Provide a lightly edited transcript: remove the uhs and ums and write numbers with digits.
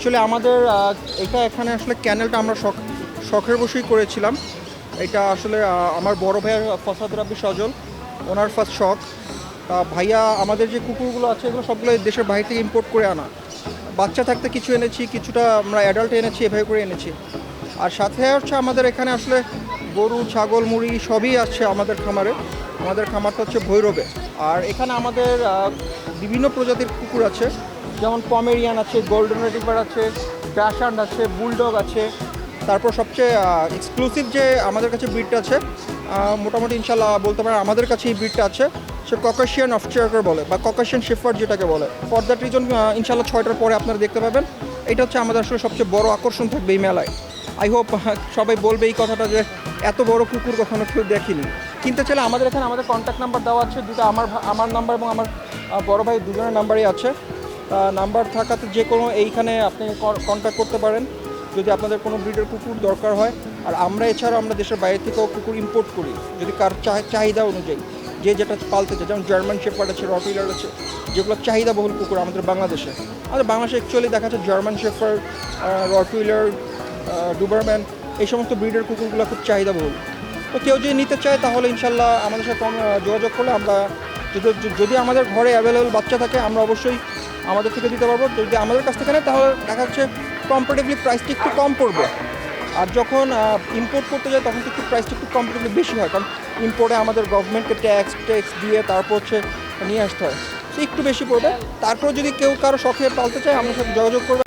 Actually আমাদের এটা এখানে আসলে ক্যানেলটা আমরা শখের বসেই করেছিলাম। এটা আসলে আমার বড় ভাইয়ের ফসাদ রাব্বি সজল, ওনার ফার্স্ট শখ। ভাইয়া আমাদের যে কুকুরগুলো আছে এগুলো সবগুলো দেশের বাইরে থেকে ইম্পোর্ট করে আনা। বাচ্চা থাকতে কিছু এনেছি, কিছুটা আমরা অ্যাডাল্ট এনেছি, এভাবে করে এনেছি। আর সাথে হচ্ছে আমাদের এখানে আসলে গরু, ছাগল, মুরগি সবই আছে আমাদের খামারে। আমাদের খামারটা হচ্ছে ভৈরবে। আর এখানে আমাদের বিভিন্ন প্রজাতির কুকুর আছে, যেমন পমেরিয়ান আছে, গোল্ডেন রিট্রিভার আছে, ড্যাশান্ড আছে, বুলডগ আছে। তারপর সবচেয়ে এক্সক্লুসিভ যে আমাদের কাছে ব্রিডটা আছে, মোটামুটি ইনশাল্লাহ বলতে পারেন আমাদের কাছে এই ব্রিডটা আছে, সে ককাশিয়ান অফচার্কার বলে বা ককাশিয়ান শেফার্ড যেটাকে বলে। ফর দ্যাট রিজন ইনশাল্লাহ 6টার পরে আপনারা দেখতে পাবেন। এটা হচ্ছে আমাদের আসলে সবচেয়ে বড় আকর্ষণ থাকবে এই মেলায়। আই হোপ সবাই বলবে এই কথাটা যে এত বড় কুকুর কখনো কেউ দেখিনি। কিনতে চাইলে আমাদের এখানে আমাদের কন্ট্যাক্ট নাম্বার দেওয়া আছে দুটো, আমার নাম্বার এবং আমার বড় ভাই দুজনের নাম্বারই আছে। নাম্বার থাকাতে যে কোনো এইখানে আপনি কন্ট্যাক্ট করতে পারেন যদি আপনাদের কোনো ব্রিডের কুকুর দরকার হয়। আর আমরা এছাড়াও আমরা দেশের বাইরে থেকেও কুকুর ইম্পোর্ট করি যদি কার চাহিদা অনুযায়ী যে যেটা পালতে চায়। যেমন জার্মান শেফার্ড আছে, রটউইলার আছে, যেগুলো চাহিদাবহুল কুকুর আমাদের বাংলাদেশে। আমাদের বাংলাদেশে অ্যাকচুয়ালি দেখা যাচ্ছে জার্মান শেফার্ড, রটউইলার, ডুবারম্যান, এই সমস্ত ব্রিডের কুকুরগুলো খুব চাহিদাবহুল। তো কেউ যদি নিতে চায় তাহলে ইনশাল্লাহ আমাদের সাথে যোগাযোগ করলে আমরা যদি আমাদের ঘরে অ্যাভেলেবেল বাচ্চা থাকে আমরা অবশ্যই আমাদের থেকে দিতে পারবো। যদি আমাদের কাছ থেকে নেয় তাহলে দেখা যাচ্ছে কম্পারেটিভলি প্রাইসটা একটু কম পড়বে। আর যখন ইম্পোর্ট করতে যায় তখন একটু প্রাইসটা একটু কম্পারেটিভলি বেশি হয়, কারণ ইম্পোর্টে আমাদের গভর্নমেন্টকে ট্যাক্স দিয়ে তারপর হচ্ছে নিয়ে আসতে হয়, তো একটু বেশি পড়বে। তারপর যদি কেউ কারো শখে পালতে চায় আমাদের সাথে যোগাযোগ করবে,